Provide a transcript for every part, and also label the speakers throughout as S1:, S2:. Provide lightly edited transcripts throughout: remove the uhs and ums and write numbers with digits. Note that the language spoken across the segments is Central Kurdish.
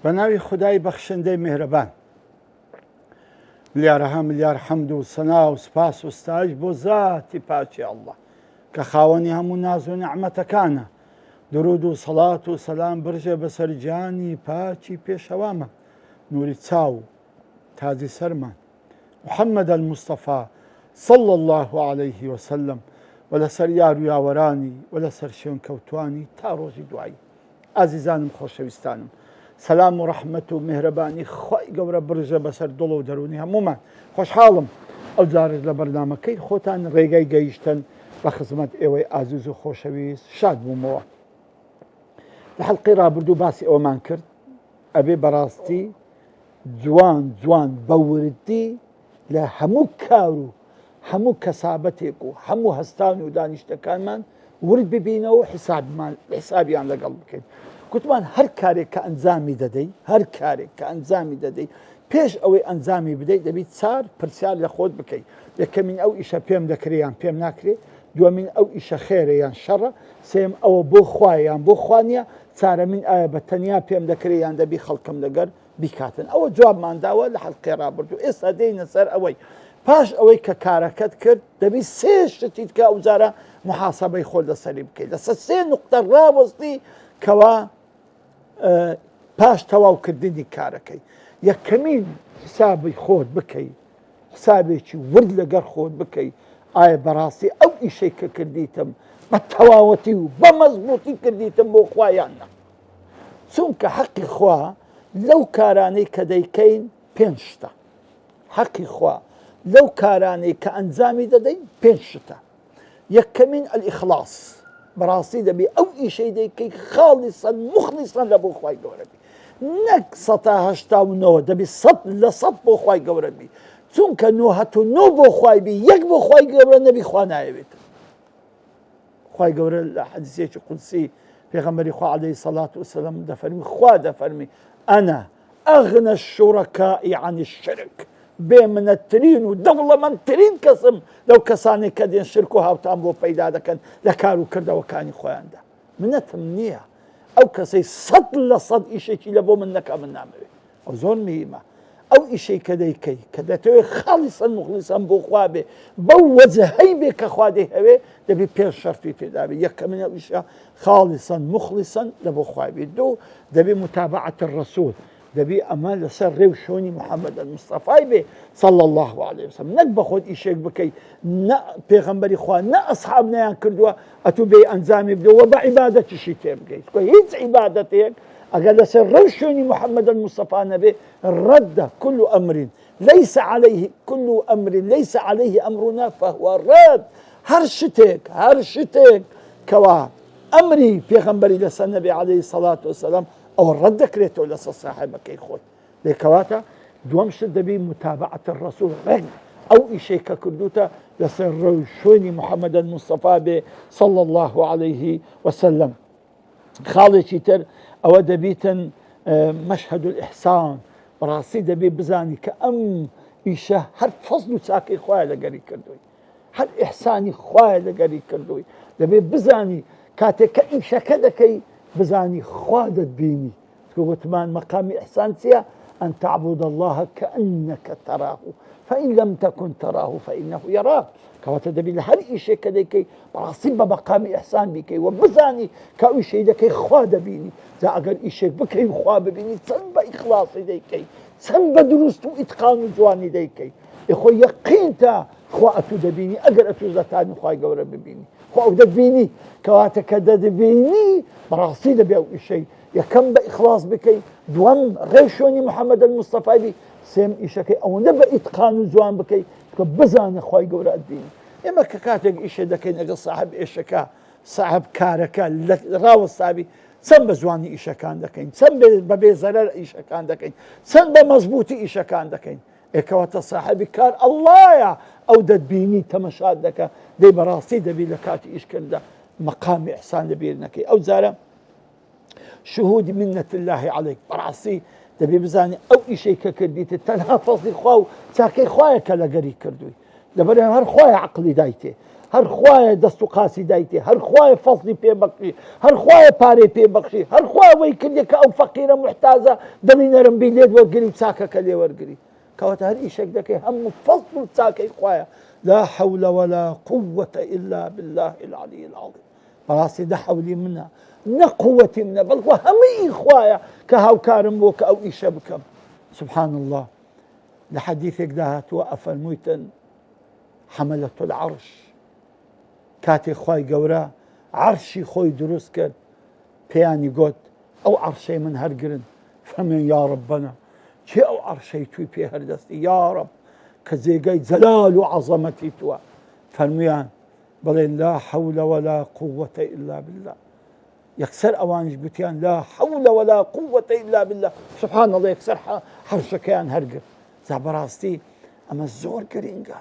S1: بەناوی خودای بەخشندەی میهرەبان ملیارەها ملیار حەمد و سەنا و سپاس و ستایش بۆ ذاتی پاکی ئەڵڵا کە خاوەنی هەموو ناز و نعمەتەکانە. درود و سەڵات و سەلام برژە بەسەر گیانی پاکی پێشەوامە، نووری چاو و تاجی سەرمان محەممەد الموستەفا صلى الله عليه وسلم و لەسەر یار و یاوەرانی و لەسەر شوێن کەوتوانی تا ڕۆژی دوایی. ئازیزانم خۆشەویستانم، سەلام و ڕەحمەت و میهرەبانی خوای گەورە برژە بەسەر دڵ و دەرونی هەمومان. خۆشحاڵم ئەو جارش لە بەرنامەکەی خۆتان ڕێگای گەیشتن بە خزمەت ئێوەی ئازیز و خۆشەویست شاد بوومەوە. لە حەڵقەی ڕابردوو باسی ئەوەمان کرد ئەبێ بەڕاستی جوان بە وردی لە هەموو کار و هەموو کەسابەتێک و هەموو هەستان و دانیشتەکانمان ورد ببینەوە حسابیان لەگەڵ بکەین. گوتمان هەر کارێک کە ئەنجامی دەدەی پێش ئەوەی ئەنجامی بدەیت دەبیت چار پرسیار لە خۆت بکەیت. یەکەمین ئەو ئیشە پێم دەکرێت یان پێم ناکرێت، دووەمین ئەو ئیشە خێرە یان شەڕە، سێم ئەوە بۆ خوایە یان بۆ خوانیە، چارەمین ئایا بە تەنیا پێم دەکرێت یان دەبی خەڵکم لەگەر بیکاتن. ئەوە جوابمانداوە لە حەڵقەی ڕابردوو. ئێستا دێینە سەر ئەوەی پاش ئەوەی کە کارەکەت کرد دەبی سێ شتیت کە ئەو جارە محاسەبەی خۆت لەسەری بکەیت. لەسەر سێ نوقتە ڕاوەستی کەوا پاش تەواوکردنی کارەکەی. یەکەمین حسابی خۆت بکەیت، حسابێکی ورد لەگەر خۆت بکەیت، ئایا بەڕاستی ئەو ئیشەی کە کردیتم بە تەواوەتی و بە مەزبوطی کردیتم بۆ خوایان نە. چونکە حەقی خوا لەو کارانەی کە دەیکەین پێنج شتە. حەقی خوا لەو کارانەی کە ئەنجامی دەدەین پێنج شتە. یەکەمین ئەلئیخلاس، بەڕاستی دەبێ ئەو ئیشەی دەیکەی خاڵیسەن مخلیسەن لە بۆ خوای گەورە بی، نەک ١٨٩ دەبێ 100% بۆ خوای گەورە بی. چونکە ٩٩ بۆ خوای بی، یەک بۆ خوای گەورە نەبی خوا نایەوێت. خوای گەورە لە حەدیثێکی قودسی پێغەمبەری خوا عەلەیهی سەڵات وسەلام دەفەرمی، خوا دەفەرمی ئەنا ئەغنە الشوڕەکائی عەن الشرک، بێمنەتترین و دەوڵەمەندترین کەسم لەو کەسانێک کە دێن شرک و هاوتان بۆ پەیدا دەکەن لە کار و کردەوەکانی خۆیاندا. منەتم نییە ئەو کەسەی 100% ئیشێکی لە بۆ من نەکە من نامەوێت. ئەو زۆر مهمە. ئەو ئیشەی کە دەیکەی کە دەتەوێت خاڵیسەن مخلیسەن بۆ خوا بێ، بەو وەجهەی بێ کە خوا دەیهەوێ، دەبێ پێش شەرفی پێدا بێ. یەکەمین ئەو ئیشە خاڵیسەن مخلیسەن لە بۆ خوا بێ. دوو دەبێ متابعەت الرەسوول، دەبێ ئەمە لەسەر ڕێو شۆنی محەممەد الموستەفای بێ صلی الله عليه وسلم. نەک بە خۆت ئیشێک بکەیت نە پێغەمبەری خوا نە ئەسحاب نەیان کردووە ئەتوو بێ ئەنجامی بدەوە بە عیبادەتیشی تێ بگەیت. هیچ عیبادەتێک ئەگەر لەسەر ڕێو شوێنی محەممەد الموستەفا نەبێ ڕەدە كل أمر ليس عليه أمرنا فهو رد. هەر شتێک کەوا ئەمری پێغەمبەری لەسەر نەبێ عەلەیهی سەڵات وسەلام ئەوە ڕەت دەکرێتەوە لەسەر ساحێبەکەی خۆت. لێکەواتە دووەم شت دەبی متابعەت الرەسوول، ڕێک ئەو ئیشەی کە کردوتە لەسەر ڕێو شوێنی محەممەد الموستەفا بێ صلی الله عليه وسلم. خاڵێکی تر ئەوە دەبیتن مەشهەد الئیحسان، بەڕاستی دەبێ بزانی کە ئەم ئیشە هەر فەزل و چاکەی خوایە لەگەری کردووی، هەر ئیحسانی خوایە لەگەری کردووی. دەبێ بزانی کاتێک کە ئیشەکە دەکەی بزانی خوا دەتبینی. وتمان مەقامی ئیحسان چییە؟ ئەن تعبد الله كأنك تراه فإن لم تكن تراه فإنه يراك. کەواتە دەبی لە هەر ئیشێک کە دەیکەی بەڕاستی بە مەقامی ئیحسان بیکەی و بزانی کە ئەو ئیشەی دەکەی خوا دەبینی. جا ئەگەر ئیشێک بکەی و خوا ببینی چەند بە ئیخلاسی دەیکەی، چەند بە دروست و ئیتقان و جوانی دەیکەی، خۆ یەقینتە خوا ئەتوو دەبینی. ئەگەر ئەتوو زەتانی خوای گەورە ببینی خوا ئەو دەبینی. کەواتە کە دەدەبینی بەڕاستی دەبێ ئەو ئیشەی یەکەم بە ئیخلاس بکەی، دووەم ڕێو شوێنی محەممەد الموستەفای بی، سێم ئیشەکەی ئەوەندە بە ئیتقان و جوان بکەی کە بزانە خوای گەورە ئەتبینی. ئێمە کە کاتێک ئیشێ دەکەین ئەگەر ساحب ئێشەکە ساحب کارەکە ڕاوەستابی چەند بە جوانی ئیشەکان دەکەین، چەند بە بێزەرەر ئیشەکان دەکەین، چەند بە مەزبوطی ئیشەکان دەکەین. ئێکەواتە صاحبی کار ئەڵڵایە ئەو دەتبینی تەمەشات دەکە دەی بەڕاستی دەبی لە کاتی ئیشکردە مەقامی ئیحسان لەبیر نەکەی. ئەو جارە شهودی منەت الله عەلەیک، بەڕاستی دەبێ بزانێ ئەو ئیشەی کە کردیتە تەنها فەزلی خوا و چاکەی خوایە کە لەگەری کردووی، لەبەرەوەی هەر خوایە عەقڵی دایتێ، هەر خوایە دەست و قاسی دایتێ، هەر خوایە فەزلی پێبەخشی، هەر خوایە پارەی پێبەخشی، هەر خوایە وەی کردێ کە ئەو فەقیرە موحتاجە دڵی نەرمبی لێت وەرگری و چاکەکە لێ وەرگری. کەواتە هەر ئیشێک دەکەی هەموو فەزل و چاکەی خوایە. لا حول ولا قوة إلا بالله العلي العظيم. بەڕاستی نە حەولی منە نە قووەتی منە، بەڵکو هەمووی خوایە کە هاوکارم بۆ کە ئەو ئیشە بکەم. سبحان الله. لە حەدیثێکدا هاتووە ئەفەرموویتن حەمەلەت العەرش کاتێک خوای گەورە عەرشی خۆی دروست کرد پێیانی گوت ئەو عەرشەی من هەرگرن، فەرموویان یا ڕەبەنا چێ ئەو عەرشەی توی پێ هەردەستی یا ڕەب کە جێگەی جەلال و عەزەمەتی تووە. فەرموویان بڵێن لا حول ولا قوة إلا بالله. یەکسەر ئەوانش گوتیان لا حول ولا قوة إلا بالله. سبحان الله یەکسەر عەرشەکەیان هەرگرت. جا بەڕاستی ئەمە زۆر گرینگە.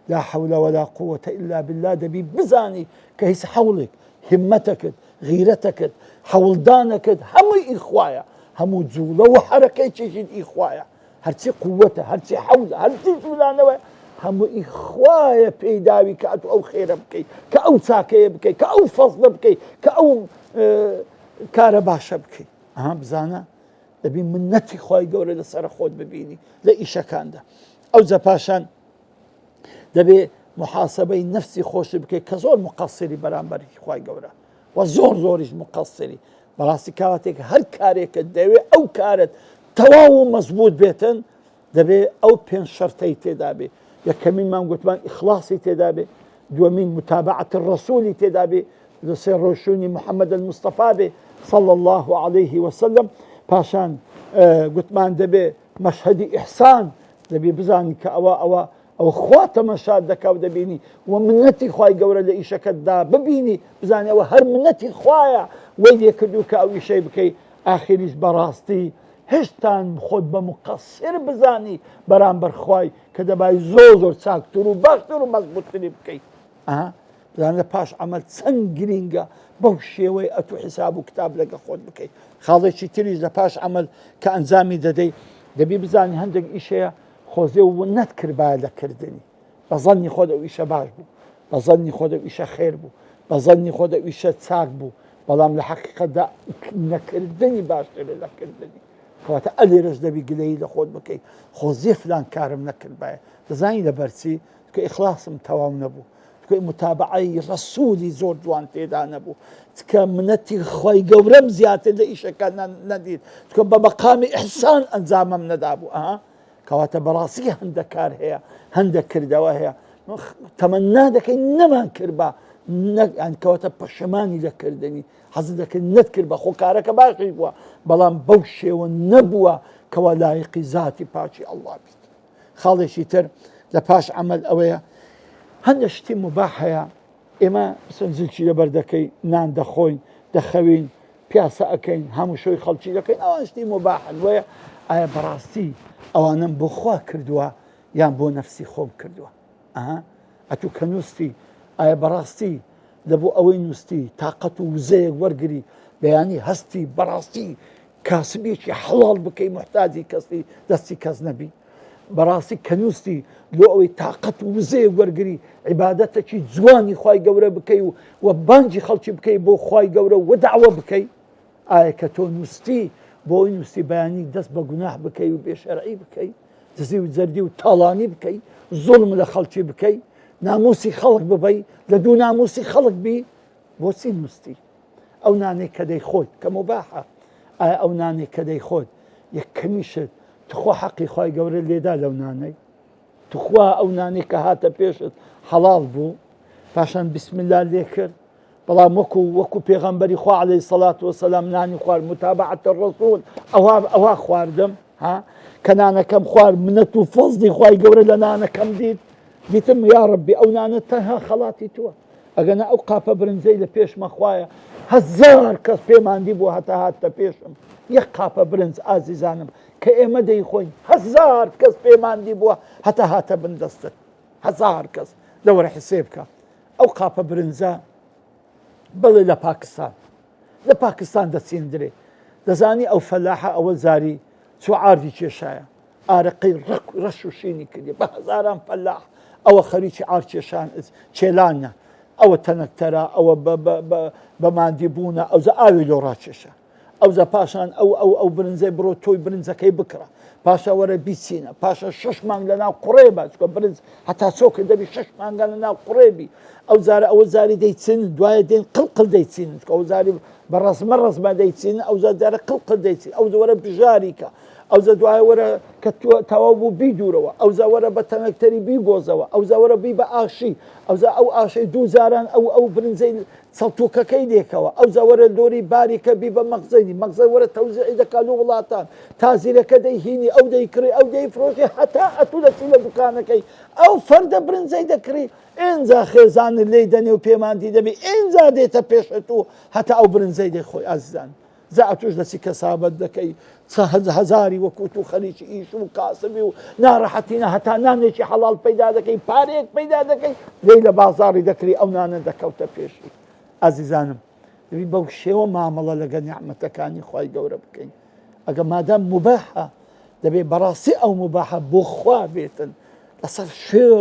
S1: لا حول ولا قوة إلا بالله دەبی بزانی کە هیچ حەوڵێک همەتەکت غیرەتەکت حەوڵدانەکت هەمووی ئیخوایە، هەموو جوڵە و حەرەکەی چێژیت ئیخوایە، هەرچی قووەتە هەرچی حەوڵە هەرچی جوولانەوە هەموو ئیخوایە پێیداوی کە ئەتو ئەو خێرە بکەیت، کە ئەو چاکەیە بکەیت، کە ئەو فەزلە بکەیت، کە ئەو کارە باشە بکەیت. ئەها بزانە دەبی منەتی خوای گەورە لەسەر خۆت ببینی لە ئیشەکاندا. ئەو جا پاشان دەبێ محاسبەی نەفسی خۆش بکەیت کە زۆر مقەسری بەرامبەر خوای گەورە و زۆریش مقەسری. بەڕاستی کاتێک هەر کارێکت دەوێ ئەو کارت تەواو و مەزبوط بێتن دەبێ ئەو پێنج شەرتەی تێدا بێ. یەکەمینمان گوتمان ئیخلاسی تێدا بێ، دووەمین متابعەت الرەسوولی تێدا بێ، لەسێر ڕۆشوونی محەممەد المستەفا بێ صلی الله عليه وسلم. پاشان گوتمان دەبێ مەشهەدی ئیحسان دەبێ بزانی کە ئەوە خوا تەمەشات دەکا و دەبینی و منەتی خوای گەورە لە ئیشەکەتدا ببینی بزانی ئەوە هەر منەتی خوایە وەی لێ کردو کە ئەو ئیشەی بکەی. ئاخریش بەڕاستی هێشتان خۆت بە مقەسر بزانی بەرامبەر خوای کە دەبای زۆر چاکتر و باشتر و مەزبوطتری بکەیت. بزانە لە پاش عەمەل چەند گرینگە بەو شێوەی ئەتو حیساب و کتاب لەگە خۆت بکەیت. خاڵێکی تریش لە پاش عەمەل کە ئەنجامی دەدەی دەبی بزانی هەندێک ئیشەیە خۆزێ و نەتکردبایە لە کردنی. بە زەنی خۆت ئەو ئیشە باش بوو، بە زەنی خۆت ئەو ئیشە خێر بوو، بە زەنی خۆت ئەو ئیشە چاک بوو، بەڵام لە حەقیقەتدا نەکردنی باشترە لە کردنی. کەواتە ئەلێرەش دەبی گلەیی لە خۆت بکەیت خۆزێ فلان کارم نەکردبایە دەزانی لەبەرچی کە ئیخلاسم تەواو نەبوو، کە متابعەی ڕەسوولی زۆر جوان تێدا نەبوو، کە منەتی خوای گەورەم زیاتر لە ئیشەکان نەدیت، کە بە مەقامی ئیحسان ئەنجامم نەدابوو. کەواتە بەڕاستی هەندێک کار هەیە، هەندێک کردەوە هەیە تەمەنا دەکەین نەمان کردبا کەواتە پەشەمانی لەکردنی حەزت دەکرد نەتکرد بە خۆ کارەکە باشی بووە بەڵام بەو شێوە نەبووە کەوا لایقی ذاتی پاچی ئەڵڵا بیت. خاڵێکی تر لە پاش عەمەل ئەوەیە هەندێک شتی مباح هەیە ئێمە زلکی لەبەر دەکەین، نان دەخۆین، دەخەوین، پیاسە ئەەکەین، هەموو شۆی خەڵکی دەکەین، ئەوان شتی مباحن. وەیە ئایا بەڕاستی ئەوانم بۆ خوا کردووە یان بۆ نەفسی خۆم کردووە؟ ئەتوو کە نووستی ئایا بەڕاستی لەبوو ئەوەی نووستی تااقەت و وزەیەک وەرگری بەیانی هەستی بەڕاستی کاسبێکی حەڵاڵ بکەی محتاجی کەسی دەستی کەس نەبی؟ بەڕاستی کە نووستی لۆ ئەوەی تااقەت و وزەیەک وەرگری عیبادەتێکی جوانی خوای گەورە بکەی و بانگی خەڵکی بکەی بۆ خوای گەورە و داوا بکەی؟ ئایا کە تۆ نووستی بۆ ئەوی نووستی بەیانی دەست بە گوناح بکەی و بێشەرعی بکەی، دزی و جەردی و تاڵانی بکەی، زوڵم لە خەڵکی بکەی، ناموسی خەڵک ببەی، لە دوو ناموسی خەڵک بی، بۆچی نووستی؟ ئەو نانێک کە دەیخۆیت کە مباحە ئایا ئەو نانێک کە دەیخۆت یەکەمیشت تخوا حەقی خوای گەورە لێدا لەو نانەی؟ تخوا ئەو نانێک کە هاتە پێشت حەڵاڵ بوو پاشان بسم الله لێ کرد بەڵام وەکو پێغەمبەری خوا عەلەیهی سەڵات وەسەلام نانی خوارد متابعەت الرەسوول ئەوا خواردم کە نانەکەم خوارد منەت و فەزلی خوای گەورە لە نانەکەم دیتم یا ڕەبی ئەو نانە تەنها خەڵاتی تووە ئەگەنا ئەو قاپە برنجەی لە پێشمە خوایە هەزار کەس پێماندی بوو هەتا هاتە پێشم یەک قاپە برنج ئازیزانم کە ئێمە دەیخۆین 1000 کەس پەیماندی بووە هەتا هاتە بندەستت 1000 کەس لەوەرە حسێ بکە ئەو قاپە برنجە بڵێ لە پاکستان دەچێندرێ دەزانی ئەو فەلاحە ئەوە زاری چوو عاردی کێشایە ئارەقەی ڕەش و شینی کردی بە هەزاران فەلاح ئەوە خەریکی ئار کێشان چێلانە ئەوە تەنەکتەرە ئەوە بە مادیبوونە ئەوزە ئاوی لۆ ڕاکێشە ئەوزە پاشان ئەو برنجەی بڕۆ تۆی برنجەکەی بکڕە پاشە وەرە بیچینە پاشە 6 مانگ لە ناو قوڕێ بە چکە برنج هەتا چۆکە دەبی 6 مانگە لە ناو قوڕێبی ئەو زاری دەیچین دوایە دێن قڵقل دەیچین ئەو زاری بە ڕزمە دەیچین ئەو زارە قڵقل دەیچین ئەو وەرە بژاریکە ئەو زە دوای وەرە کە تەواو بوو بیدورەوە ئەو زەوەرە بە تەنەکتەری بیگۆزەوە ئەو زەوەرە بی بە ئاشی ئەو ئاشەی 2000 ئەو برنجەی سەڵتوکەکەی لێکەوە ئەو زەوەرە دۆری باریکە بی بە مەغزەی وەرە تەوزیعی دەکات لە وڵاتان تازیرەکە دەیهینی ئەو دەیکڕی ئەو دەیفرۆشی هەتا ئەتوو دەچی لە دوکانەکەی ئەو فەردە برنجەی دەکڕی ئینجا خێزانت لێی دەنێ و پەیماندی دەبی ئینجا دێتە پێشت و هەتا ئەو برنجەی دەیخۆی ئازیزان زەعتوش دەچی کەسابەت دەکەی هەزاری وەکوت و خەریکی ئیش و کاسبی و ناڕەحەتینە هەتا نانێکی حەڵال پەیدا دەکەی پارەیەک پەیدا دەکەی لێی لە بازاڕی دەکری ئەو نانە دەکەوتە پێشی ئازیزانم دەبی بەو شێوە مامەڵە لەگە نیعمەتەکانی خوای گەورە بکەین ئەگە مادام مباحە دەبێ بەڕاستی ئەو مباحە بۆ خوا بێتن لەسەر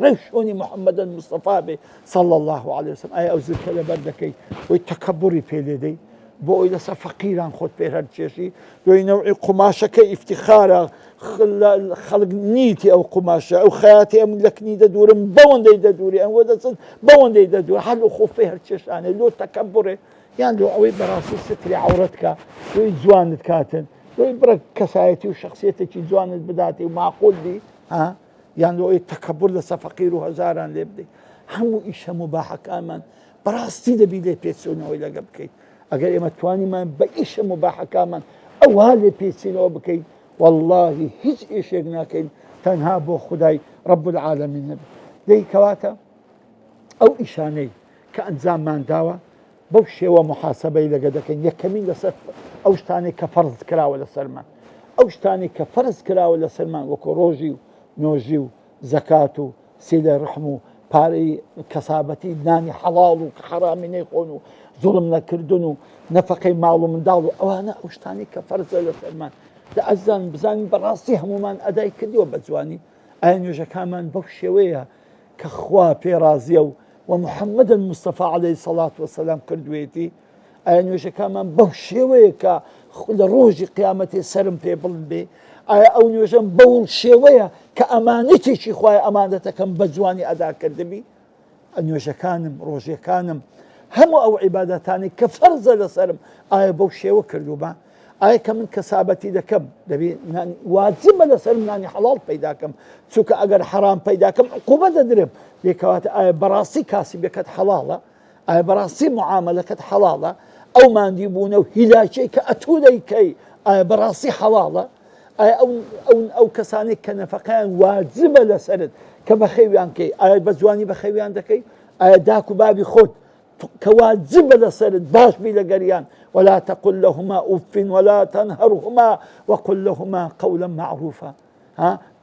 S1: ڕێی شۆنی محەممەدەن مستەفا بێ صلی الله عليه وسلم ئایا ئەو زرکە لەبەر دەکەی بۆی تەکەبوری پێ لێدەی بۆ ئەوی لەسەر فەقیران خۆت پێ هەرچێشی دوی نەوعی قوماشەکە ئیفتیخارە خەڵک نیتی ئەو قوماشە ئەو خەیاتی ئەم لەکنی دەدورم بەوەندەی دەدوری ئەوە دەچن بەوەندەی دەدور هەر لە خۆ پێ هەرچێشانێ لۆ تەکەبوڕێ یان لۆ ئەوەی بەڕاستی ستری عەورەتکە دوی جوانت کاتن دوی بڕە کەسایەتی و شخصیەتێکی جوانت بداتی و معقول دی یان لۆ ئەوەی تەکەبور لەسەر فەقیر و هەزاران لێ بدەیت هەموو ئیشە مباحەکانمان بەڕاستی دەبی لێ پێچوونەوەی لەگە بکەیت ئەگەر ئێمە توانیمان بە ئیشە مباحەکانمان ئەوها لێ پێچینەوە بکەین واللهی هیچ ئیشێک ناکەین تەنها بۆ خودای رب العالمین نەبێت دەی کەواتە ئەو ئیشانەی کە ئەنجاممان داوە بەو شێوە محاسبەی لەگە دەکەین یەکەمین لەسەر ئەو شتانێک کە فەرز کراوە لەسەرمان ئەو شتانێک کە فەرز کراوە لەسەرمان وەکو ڕۆژی و نۆژی و زەکات و سیلە ڕحم و پارەی کەسابەتی نانی حەڵاڵ و حەرامی نەیخۆن و زوڵم نەکردن و نەفەقەی ماڵ و منداڵ و ئەوانە ئەو شتانی کە فەرزە لەسەرمان دە ئەزان بزانین بەڕاستی هەمومان ئەدای کردیوە بە جوانی ئایا نوێژەکانمان بەو شێوەیە کە خوا پێڕازیە و محەممەدن مستەفا عەلەیهی سەڵات وەسەلام کردوێتی ئایا نوێژەکانمان بەو شێوەیە کە لە ڕۆژی قیامەتێ سەرم پێ بڵند بێ ئایا ئەو نوێژەم بەو شێوەیە کە ئەمانەتێکی خوای ئەمانەتەکەم بە جوانی ئەدا کردبی نوێژەکانم ڕۆژیەکانم هەموو ئەو عیبادەتانی کە فەرزە لەسەرم ئایا بەو شێوە کردوبە ئایا کە من کەسابەتی دەکەم دەبێ واجبە لەسەرم نانی حەڵاڵ پەیداکەم چونکە ئەگەر حەرام پەیداکەم عقوبە دەدرێم لێکەواتە ئایا بەڕاستی کاسبەکەت حەڵاڵە ئایا بەڕاستی معاملەکەت حەڵاڵە ئەو ماندی بوونە و هیلاکەی کە ئەتوو دەیکەی ئایا بەڕاستی حەڵاڵە ئایا ئەو کەسانێک کە نەفەقەیان واجبە لەسەرت کە بە خەویان کەی ئایا بە جوانی بە خەویان دەکەی ئایا داک و بابی خۆت كواجب لسرد باش بلا قريان ولا تقل لهما أف ولا تنهرهما وقل لهما قولا معروفا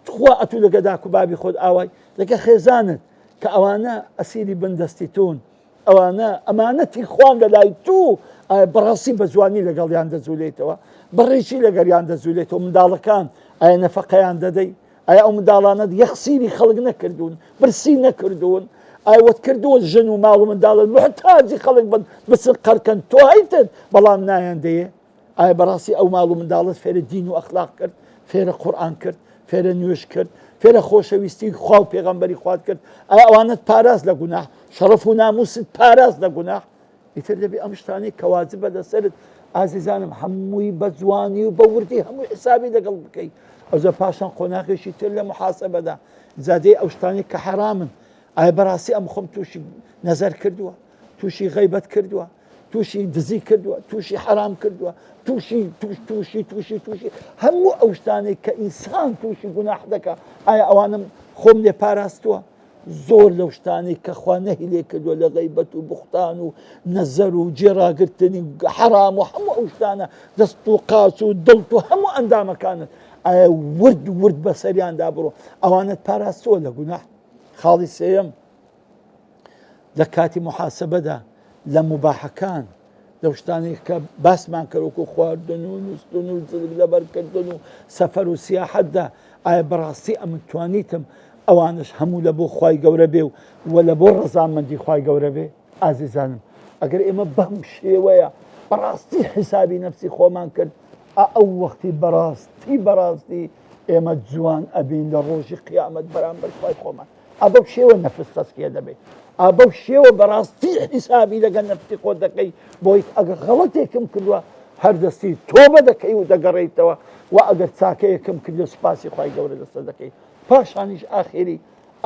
S1: تخوا أتو لك داكو بابي خود آواي لك خيزانت كأوانا أسيري بندستيتون أوانا أمانتي إخوان لايتو براسي بزواني لقليان دزوليتوا بريشي لقريان دزوليتوا مدالكان أي نفقيان ددي أي أو مدالانة يخسيري خلق نكردون برسي نكردون ئای وەت کردووە ژن و ماڵ و منداڵن محتاجی خەڵک بن بچن قەرکەن تۆ هەیتن بەڵام نایان دەیە ئایا بەڕاستی ئەو ماڵ و منداڵت فێرە دین و ئەخلاق کرد فێرە قورئان کرد فێرە نوێژ کرد فێرە خۆشەویستی خوا و پێغەمبەری خوات کرد ئایا ئەوانت پاراست لە گوناح شەڕەف و ناموست پاراست لە گوناح ئیتر دەبێ ئەم شتانەی کە واجبە لەسەرت ئازیزانم هەمووی بە جوانی و بە وردی هەمووی حسابی لەگەڵ بکەیت ئەوزە پاشان قۆناغێکی تر لە محاسەبەدا زادەی ئەو شتانەی کە حەرامن ئایا بەڕاستی ئەم خۆم تووشی نەزەر کردووە تووشی غەیبەت کردووە تووشی دزی کردووە تووشی حەرام کردووە تووشی هەموو ئەو شتانێک کە ئینسان تووشی گوناح دەکا ئایا ئەوانم خۆم لێ پاراستووە زۆر لەو شتانێک کە خوا نەهی لێ کردووە لە غەیبەت و بوختان و نەزەر و جێڕاگرتنی حەرام و هەموو ئەو شتانە دەست و قاچ و دڵت و هەموو ئەندامەکانت ورد بەسەریاندا بڕۆ ئەوانت پاراستووە لە گوناح. خاڵی سێیەم لە کاتی محاسبەدا لە مباحەکان لەو شتانەی کە باسمان کەروکو خواردن و نووسن و جلب لەبەرکردن و سەفەر و سیاحەتدا ئایا بەڕاستی ئەمن توانیتم ئەوانش هەموو لە بۆ خوای گەورە بێ و لە بۆ ڕەزامەندی خوای گەورە بێ. ئازیزانم ئەگەر ئێمە بەم شێوەیە بەڕاستی حیسابی نەفسی خۆمان کرد ئەو وەختی بەڕاستی ئێمە جوان ئەبین لە ڕۆژی قیامەت بەرامبەر خوای خۆمان. ئەبەو شێوە نەفس تەسکیە دەبێت، ئەبەو شێوە بەڕاستی حیسابی لەگەڵ نەفسی خۆ دەکەی بۆی ئەگەر غەڵەتێکم کردووە هەردەستی تۆبە دەکەی و دەگەڕێیتەوە و ئەگەر چاکەیەکم کردو سوپاسی خوای گەورە لەسەر دەکەی. پاشانیش ئاخری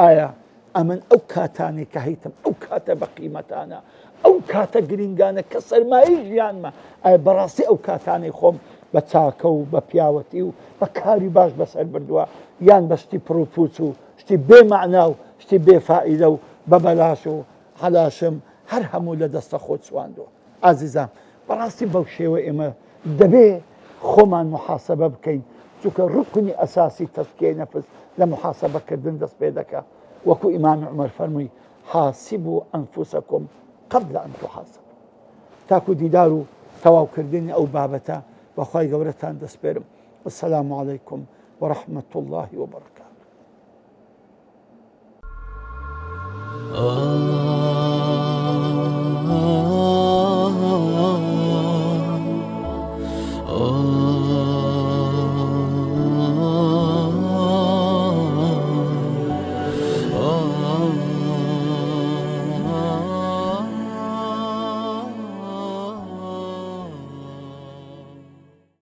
S1: ئایا ئەمن ئەو کاتانێک کە هەیتم ئەو کاتە بە قیمەتانە ئەو کاتە گرنگانە کە سەرمایی ژیانمە ئایا بەڕاستی ئەو کاتانەی خۆم بە چاکە و بە پیاوەتی و بە کاری باش بەسەر بردووە یان بە شتی پرۆپوچ و شتی بێمەعنا و شتی بێفائیدە و بە بەلاش و حەلاشم هەر هەموو لە دەستە خۆ چواندووە. ئازیزان بەڕاستی بەو شێوە ئێمە دەبێ خۆمان محاسبە بکەین چونکە ڕوکنی ئەساسی تەزکیەی نەفس لە محاسبەکردن دەست پێ دەکات. وەکو ئیمامی عومەر فەرمووی حاسبوا ئەنفوسەکم قبل ئەن تحاسبوا. تاکو دیدار و تەواوکردنی ئەو بابەتە بەخوای گەورەتان دەسپێرم. والسلام عليكم ورحمة الله وبركاته.